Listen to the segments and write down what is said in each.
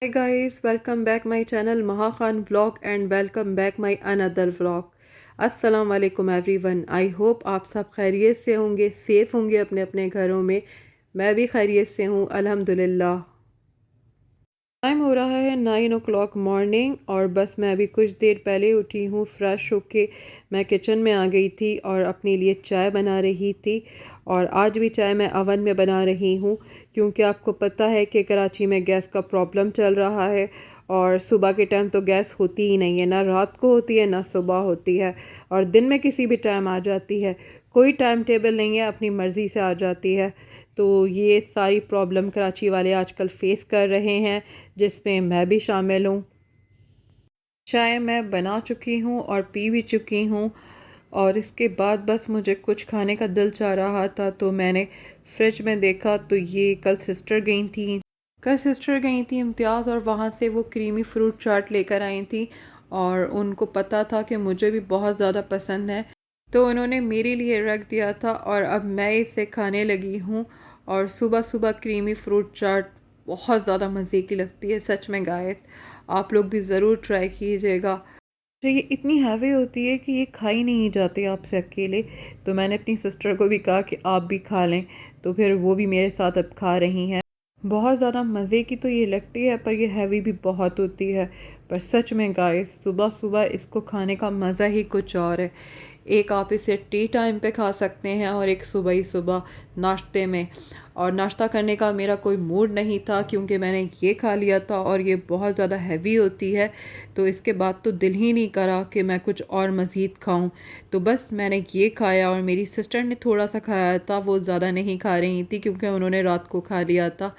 Hi guys, welcome back my channel Maha Khan vlog and welcome back my another vlog. अस्सलाम वालेकुम everyone. I hope आप सब खैरियत से होंगे, सेफ़ होंगे अपने अपने घरों में। मैं भी खैरियत से हूँ अल्हम्दुलिल्लाह। टाइम हो रहा है 9 o'clock मॉर्निंग और बस मैं अभी कुछ देर पहले उठी हूँ। फ्रेश होके मैं किचन में आ गई थी और अपने लिए चाय बना रही थी। और आज भी चाय मैं अवन में बना रही हूँ क्योंकि आपको पता है कि कराची में गैस का प्रॉब्लम चल रहा है। और सुबह के टाइम तो गैस होती ही नहीं है, ना रात को होती है ना सुबह होती है, और दिन में किसी भी टाइम आ जाती है। कोई टाइम टेबल नहीं है, अपनी मर्ज़ी से आ जाती है। तो ये सारी प्रॉब्लम कराची वाले आजकल फ़ेस कर रहे हैं, जिसमें मैं भी शामिल हूँ। चाय मैं बना चुकी हूँ और पी भी चुकी हूँ। और इसके बाद बस मुझे कुछ खाने का दिल चाह रहा था तो मैंने फ्रिज में देखा तो ये कल सिस्टर गई थी इम्तियाज़, और वहाँ से वो क्रीमी फ्रूट चाट लेकर आई थी। और उनको पता था कि मुझे भी बहुत ज़्यादा पसंद है, तो उन्होंने मेरे लिए रख दिया था और अब मैं इसे खाने लगी हूँ। और सुबह सुबह क्रीमी फ्रूट चाट बहुत ज़्यादा मज़े की लगती है, सच में गायस। आप लोग भी ज़रूर ट्राई कीजिएगा। तो ये इतनी हैवी होती है कि ये खाई नहीं जाती आपसे अकेले। तो मैंने अपनी सिस्टर को भी कहा कि आप भी खा लें, तो फिर वो भी मेरे साथ अब खा रही हैं। बहुत ज़्यादा मज़े की तो ये लगती है, पर ये हैवी भी बहुत होती है। पर सच में गाइस, सुबह सुबह इसको खाने का मज़ा ही कुछ और है। एक आप इसे टी टाइम पे खा सकते हैं और एक सुबह ही सुबह नाश्ते में। और नाश्ता करने का मेरा कोई मूड नहीं था क्योंकि मैंने ये खा लिया था और ये बहुत ज़्यादा हैवी होती है। तो इसके बाद तो दिल ही नहीं करा कि मैं कुछ और मज़ीद खाऊं। तो बस मैंने ये खाया और मेरी सिस्टर ने थोड़ा सा खाया था, वो ज़्यादा नहीं खा रही थी क्योंकि उन्होंने रात को खा लिया था।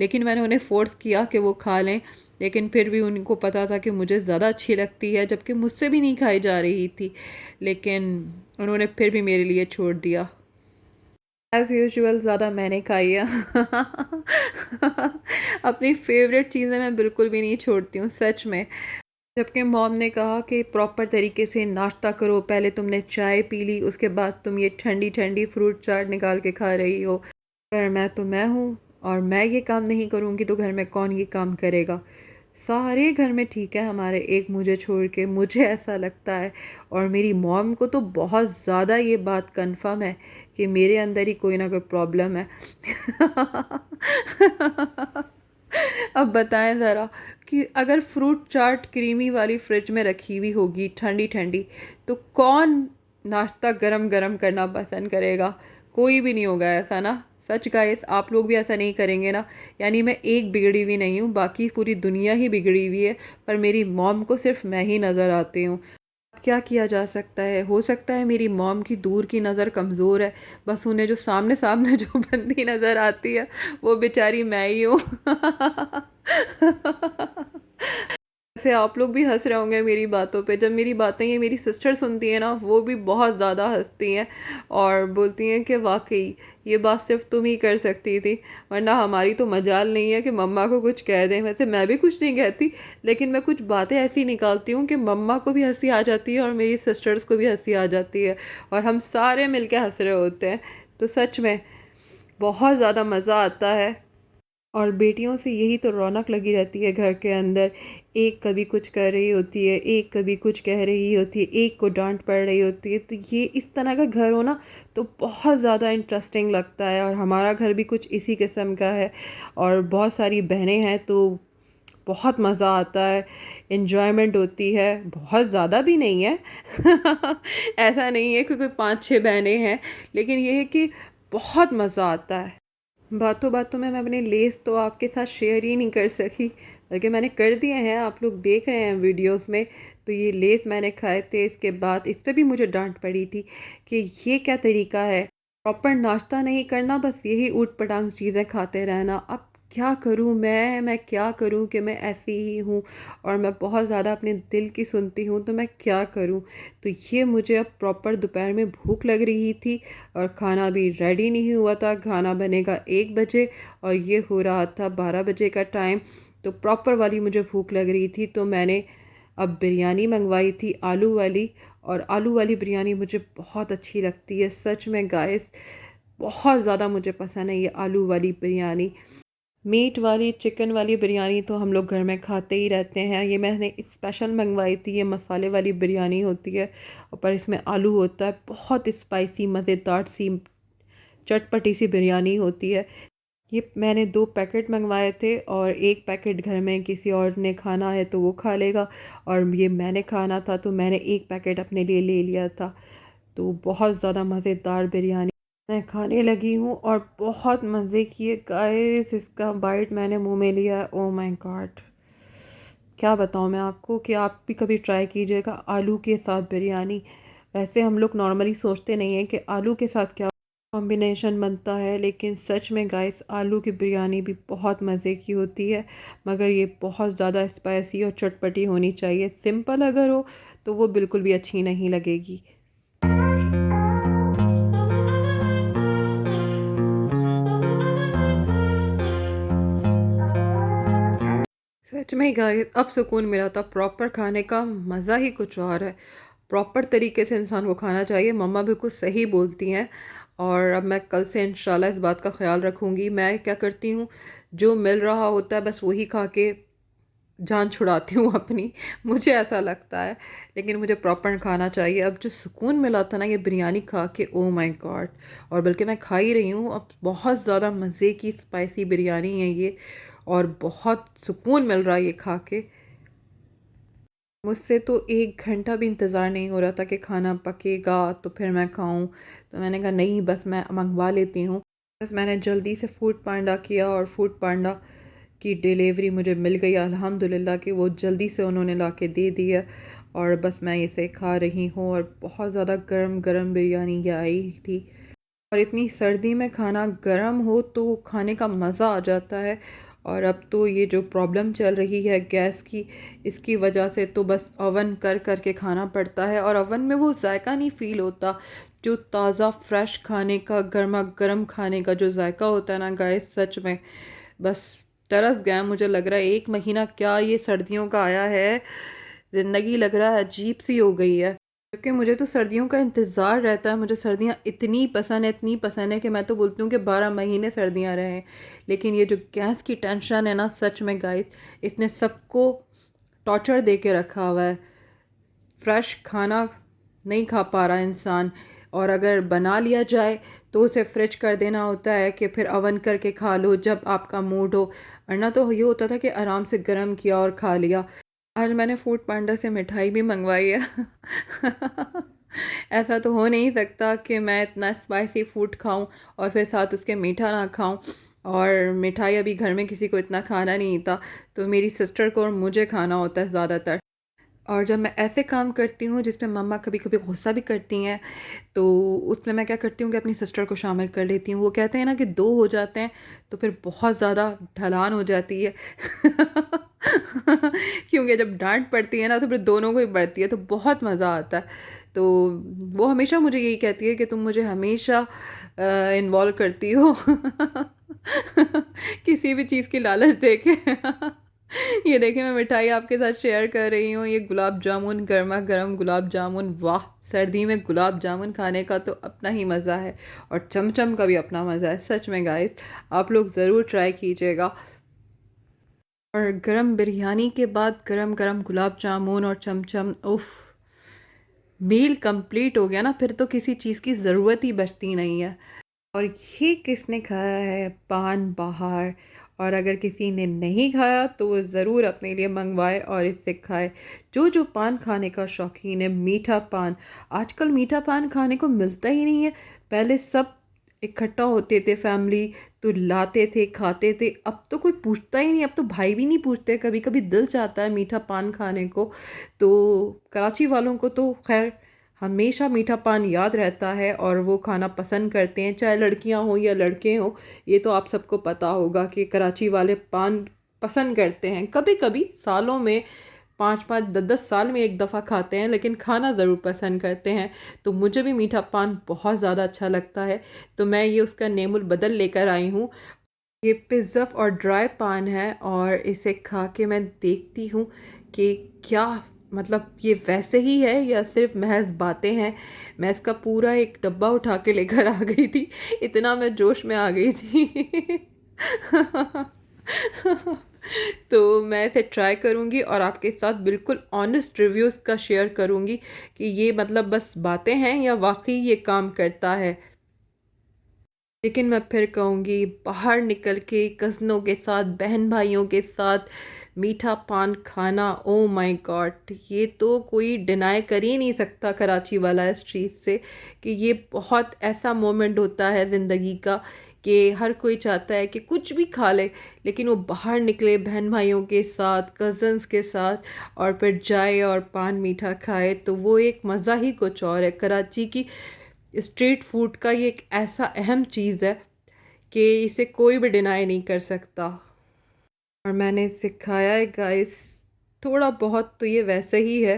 लेकिन मैंने उन्हें फ़ोर्स किया कि वो खा लें, लेकिन फिर भी उनको पता था कि मुझे ज़्यादा अच्छी लगती है, जबकि मुझसे भी नहीं खाई जा रही थी। लेकिन उन्होंने फिर भी मेरे लिए छोड़ दिया। एज़ यूजुअल ज़्यादा मैंने खाई है। अपनी फेवरेट चीज़ें मैं बिल्कुल भी नहीं छोड़ती हूँ, सच में। जबकि मॉम ने कहा कि प्रॉपर तरीके से नाश्ता करो, पहले तुमने चाय पी ली, उसके बाद तुम ये ठंडी ठंडी फ्रूट चाट निकाल के खा रही हो। पर मैं हूँ, और मैं ये काम नहीं करूँगी तो घर में कौन ये काम करेगा। सारे घर में ठीक है हमारे, एक मुझे छोड़ के, मुझे ऐसा लगता है। और मेरी मॉम को तो बहुत ज़्यादा ये बात कंफर्म है कि मेरे अंदर ही कोई ना कोई प्रॉब्लम है। अब बताएं ज़रा कि अगर फ्रूट चाट क्रीमी वाली फ्रिज में रखी हुई होगी ठंडी ठंडी, तो कौन नाश्ता गरम गरम करना पसंद करेगा? कोई भी नहीं होगा ऐसा ना। सच गाइस, आप लोग भी ऐसा नहीं करेंगे ना। यानी मैं एक बिगड़ी हुई नहीं हूँ, बाकी पूरी दुनिया ही बिगड़ी हुई है, पर मेरी मॉम को सिर्फ मैं ही नज़र आती हूँ। क्या किया जा सकता है? हो सकता है मेरी मॉम की दूर की नज़र कमज़ोर है, बस उन्हें जो सामने सामने जो बंदी नज़र आती है वो बेचारी मैं ही हूँ। वैसे आप लोग भी हंस रहे होंगे मेरी बातों पे। जब मेरी बातें ये मेरी सिस्टर सुनती है ना, वो भी बहुत ज़्यादा हंसती हैं और बोलती हैं कि वाकई ये बात सिर्फ तुम ही कर सकती थी, वरना हमारी तो मजाल नहीं है कि मम्मा को कुछ कह दें। वैसे मैं भी कुछ नहीं कहती, लेकिन मैं कुछ बातें ऐसी निकालती हूँ कि मम्मा को भी हंसी आ जाती है और मेरी सिस्टर्स को भी हंसी आ जाती है, और हम सारे मिलके हंस रहे होते हैं। तो सच में बहुत ज़्यादा मज़ा आता है। और बेटियों से यही तो रौनक लगी रहती है घर के अंदर। एक कभी कुछ कर रही होती है, एक कभी कुछ कह रही होती है, एक को डांट पड़ रही होती है। तो ये इस तरह का घर हो ना, तो बहुत ज़्यादा इंटरेस्टिंग लगता है। और हमारा घर भी कुछ इसी किस्म का है, और बहुत सारी बहनें हैं तो बहुत मज़ा आता है, इन्जॉयमेंट होती है। बहुत ज़्यादा भी नहीं है। ऐसा नहीं है कि कोई 5-6 बहनें हैं, लेकिन ये है कि बहुत मज़ा आता है। बातों बातों में मैं अपने लेस तो आपके साथ शेयर ही नहीं कर सकी, बल्कि मैंने कर दिए हैं, आप लोग देख रहे हैं वीडियोस में। तो ये लेस मैंने खाए थे, इसके बाद इस पर भी मुझे डांट पड़ी थी कि ये क्या तरीका है, प्रॉपर नाश्ता नहीं करना, बस यही ऊट पटांग चीज़ें खाते रहना। अब क्या करूँ मैं क्या करूँ कि मैं ऐसी ही हूँ, और मैं बहुत ज़्यादा अपने दिल की सुनती हूँ, तो मैं क्या करूँ। तो ये मुझे अब प्रॉपर दोपहर में भूख लग रही थी, और खाना भी रेडी नहीं हुआ था। खाना बनेगा 1 बजे और ये हो रहा था 12 बजे का टाइम। तो प्रॉपर वाली मुझे भूख लग रही थी, तो मैंने अब बिरयानी मंगवाई थी, आलू वाली। और आलू वाली बिरयानी मुझे बहुत अच्छी लगती है, सच में गाइस, बहुत ज़्यादा मुझे पसंद है ये आलू वाली बिरयानी। मीट वाली चिकन वाली बिरयानी तो हम लोग घर में खाते ही रहते हैं। ये मैंने स्पेशल मंगवाई थी, ये मसाले वाली बिरयानी होती है, पर इसमें आलू होता है। बहुत स्पाइसी मज़ेदार सी चटपटी सी बिरयानी होती है। ये मैंने 2 पैकेट मंगवाए थे और एक पैकेट घर में किसी और ने खाना है तो वो खा लेगा, और ये मैंने खाना था तो मैंने एक पैकेट अपने लिए ले लिया था। तो बहुत ज़्यादा मज़ेदार बिरयानी मैं खाने लगी हूँ और बहुत मज़े किए गाइस। इसका बाइट मैंने मुंह में लिया है, ओ माय गॉड, क्या बताऊँ मैं आपको कि आप भी कभी ट्राई कीजिएगा आलू के साथ बिरयानी। वैसे हम लोग नॉर्मली सोचते नहीं हैं कि आलू के साथ क्या कॉम्बिनेशन बनता है, लेकिन सच में गाइस आलू की बिरयानी भी बहुत मज़े की होती है। मगर ये बहुत ज़्यादा स्पाइसी और चटपटी होनी चाहिए। सिंपल अगर हो तो वो बिल्कुल भी अच्छी नहीं लगेगी। सच में गाइस अब सुकून मिला था। प्रॉपर खाने का मज़ा ही कुछ और है। प्रॉपर तरीके से इंसान को खाना चाहिए। मम्मा बिल्कुल सही बोलती हैं, और अब मैं कल से इंशाल्लाह इस बात का ख्याल रखूँगी। मैं क्या करती हूँ, जो मिल रहा होता है बस वही खा के जान छुड़ाती हूँ अपनी। मुझे ऐसा लगता है, लेकिन मुझे प्रॉपर खाना चाहिए। अब जो सुकून मिला था ना ये बिरयानी खा के, ओ माय गॉड, और बल्कि मैं खा ही रही हूँ अब। बहुत ज़्यादा मज़े की स्पाइसी बिरयानी है ये, और बहुत सुकून मिल रहा है ये खा के। मुझसे तो 1 घंटा भी इंतज़ार नहीं हो रहा था कि खाना पकेगा तो फिर मैं खाऊं। तो मैंने कहा नहीं, बस मैं मंगवा लेती हूँ। बस मैंने जल्दी से फूड पांडा किया और फूड पांडा की डिलीवरी मुझे मिल गई अल्हम्दुलिल्लाह, कि वो जल्दी से उन्होंने ला के दे दिया। और बस मैं इसे खा रही हूँ, और बहुत ज़्यादा गरम गरम बिरयानी ये आई थी। और इतनी सर्दी में खाना गर्म हो तो खाने का मज़ा आ जाता है। और अब तो ये जो प्रॉब्लम चल रही है गैस की, इसकी वजह से तो बस ओवन कर कर के खाना पड़ता है, और ओवन में वो जायका नहीं फ़ील होता जो ताज़ा फ्रेश खाने का, गर्मा गर्म खाने का जो जायका होता है ना गाइस। सच में बस तरस गया। मुझे लग रहा है 1 महीना क्या ये सर्दियों का आया है, ज़िंदगी लग रहा है अजीब सी हो गई है। क्योंकि मुझे तो सर्दियों का इंतज़ार रहता है। मुझे सर्दियाँ इतनी पसंद है, इतनी पसंद है कि मैं तो बोलती हूँ कि 12 महीने सर्दियाँ रहें। लेकिन ये जो गैस की टेंशन है ना, सच में गाइस, इसने सबको टॉर्चर दे के रखा हुआ है। फ्रेश खाना नहीं खा पा रहा इंसान, और अगर बना लिया जाए तो उसे फ्रिज कर देना होता है कि फिर अवन करके खा लो जब आपका मूड हो। वरना तो ये होता था कि आराम से गर्म किया और खा लिया। आज मैंने फूड पांडा से मिठाई भी मंगवाई है। ऐसा तो हो नहीं सकता कि मैं इतना स्पाइसी फूड खाऊं और फिर साथ उसके मीठा ना खाऊं। और मिठाई अभी घर में किसी को इतना खाना नहीं था, तो मेरी सिस्टर को और मुझे खाना होता है ज़्यादातर। और जब मैं ऐसे काम करती हूँ जिसमें मम्मा कभी कभी गुस्सा भी करती हैं, तो उसमें मैं क्या करती हूँ कि अपनी सिस्टर को शामिल कर लेती हूँ। वो कहते हैं ना कि 2 हो जाते हैं तो फिर बहुत ज़्यादा ढलान हो जाती है। क्योंकि जब डांट पड़ती है ना तो फिर दोनों को ही पड़ती है, तो बहुत मज़ा आता है। तो वो हमेशा मुझे यही कहती है कि तुम मुझे हमेशा इन्वॉल्व करती हो किसी भी चीज़ की लालच दे के। ये देखिए मैं मिठाई आपके साथ शेयर कर रही हूँ। ये गुलाब जामुन, गर्मा गर्म गुलाब जामुन, वाह! सर्दी में गुलाब जामुन खाने का तो अपना ही मज़ा है, और चमचम का भी अपना मज़ा है। सच में गाइस आप लोग ज़रूर ट्राई कीजिएगा। और गरम बिरयानी के बाद गरम गरम गुलाब जामुन और चमचम, उफ़! मील कंप्लीट हो गया ना, फिर तो किसी चीज़ की ज़रूरत ही बचती नहीं है। और ये किसने खाया है पान बाहर, और अगर किसी ने नहीं खाया तो वो ज़रूर अपने लिए मंगवाए और इससे खाए। जो जो पान खाने का शौकीन है, मीठा पान, आजकल मीठा पान खाने को मिलता ही नहीं है। पहले सब इकट्ठा होते थे फैमिली, तो लाते थे खाते थे। अब तो कोई पूछता ही नहीं, अब तो भाई भी नहीं पूछते। कभी कभी दिल चाहता है मीठा पान खाने को। तो कराची वालों को तो खैर हमेशा मीठा पान याद रहता है और वो खाना पसंद करते हैं, चाहे लड़कियां हो या लड़के हों। ये तो आप सबको पता होगा कि कराची वाले पान पसंद करते हैं। कभी कभी सालों में 5-5 10-10 साल में एक दफ़ा खाते हैं, लेकिन खाना ज़रूर पसंद करते हैं। तो मुझे भी मीठा पान बहुत ज़्यादा अच्छा लगता है, तो मैं ये उसका नेमुल बदल लेकर आई हूँ। ये पिज़्ज़ा और ड्राई पान है, और इसे खा के मैं देखती हूँ कि क्या, मतलब ये वैसे ही है या सिर्फ महज बातें हैं। मैं इसका पूरा एक डब्बा उठा के लेकर आ गई थी, इतना मैं जोश में आ गई थी। तो मैं इसे ट्राई करूँगी और आपके साथ बिल्कुल ऑनेस्ट रिव्यूज़ का शेयर करूँगी कि ये मतलब बस बातें हैं या वाक़ई ये काम करता है। लेकिन मैं फिर कहूँगी, बाहर निकल के कज़नों के साथ, बहन-भाइयों के साथ मीठा पान खाना, ओह माय गॉड! ये तो कोई डिनाई कर ही नहीं सकता कराची वाला इस चीज़ से कि ये बहुत ऐसा मोमेंट होता है ज़िंदगी का कि हर कोई चाहता है कि कुछ भी खा ले, लेकिन वो बाहर निकले बहन-भाइयों के साथ, कज़न्स के साथ और फिर जाए और पान मीठा खाए, तो वो एक मज़ा ही कुछ और है। कराची की स्ट्रीट फूड का ये एक ऐसा अहम चीज़ है कि इसे कोई भी डिनाई नहीं कर सकता। और मैंने सिखाया है गाइस, थोड़ा बहुत तो ये वैसे ही है,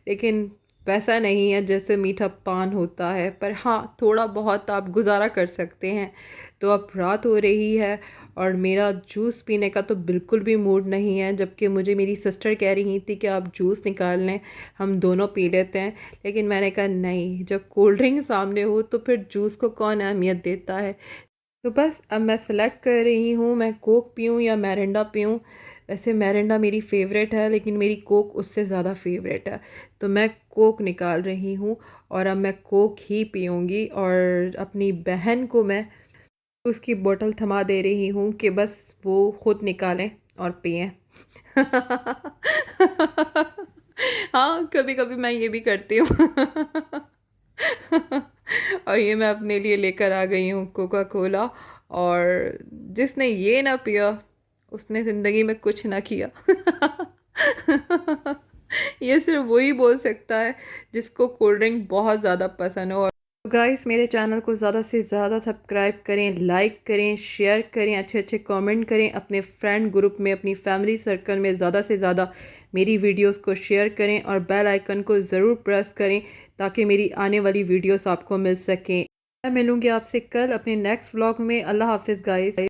लेकिन वैसा नहीं है जैसे मीठा पान होता है, पर हाँ थोड़ा बहुत आप गुजारा कर सकते हैं। तो अब रात हो रही है और मेरा जूस पीने का तो बिल्कुल भी मूड नहीं है, जबकि मुझे मेरी सिस्टर कह रही थी कि आप जूस निकाल लें, हम दोनों पी लेते हैं। लेकिन मैंने कहा नहीं, जब कोल्ड ड्रिंक सामने हो तो फिर जूस को कौन अहमियत देता है। तो बस अब मैं सेलेक्ट कर रही हूँ, मैं कोक पीऊँ या मैरिंडा पीऊँ। वैसे मैरिंडा मेरी फ़ेवरेट है, लेकिन मेरी कोक उससे ज़्यादा फ़ेवरेट है। तो मैं कोक निकाल रही हूँ और अब मैं कोक ही पीऊँगी और अपनी बहन को मैं उसकी बोतल थमा दे रही हूँ कि बस वो खुद निकालें और पिएँ। हाँ, कभी-कभी मैं ये भी करती हूँ। और ये मैं अपने लिए लेकर आ गई हूँ कोका कोला, और जिसने ये ना पिया उसने ज़िंदगी में कुछ ना किया। ये सिर्फ वही बोल सकता है जिसको कोल्ड ड्रिंक बहुत ज़्यादा पसंद हो। गाइस, मेरे चैनल को ज़्यादा से ज़्यादा सब्सक्राइब करें, लाइक करें, शेयर करें, अच्छे अच्छे कमेंट करें, अपने फ्रेंड ग्रुप में, अपनी फैमिली सर्कल में ज़्यादा से ज़्यादा मेरी वीडियोस को शेयर करें और बेल आइकन को ज़रूर प्रेस करें ताकि मेरी आने वाली वीडियोस आपको मिल सकें। मैं मिलूँगी आपसे कल अपने नेक्स्ट व्लॉग में। अल्लाह हाफिज़ गाइस।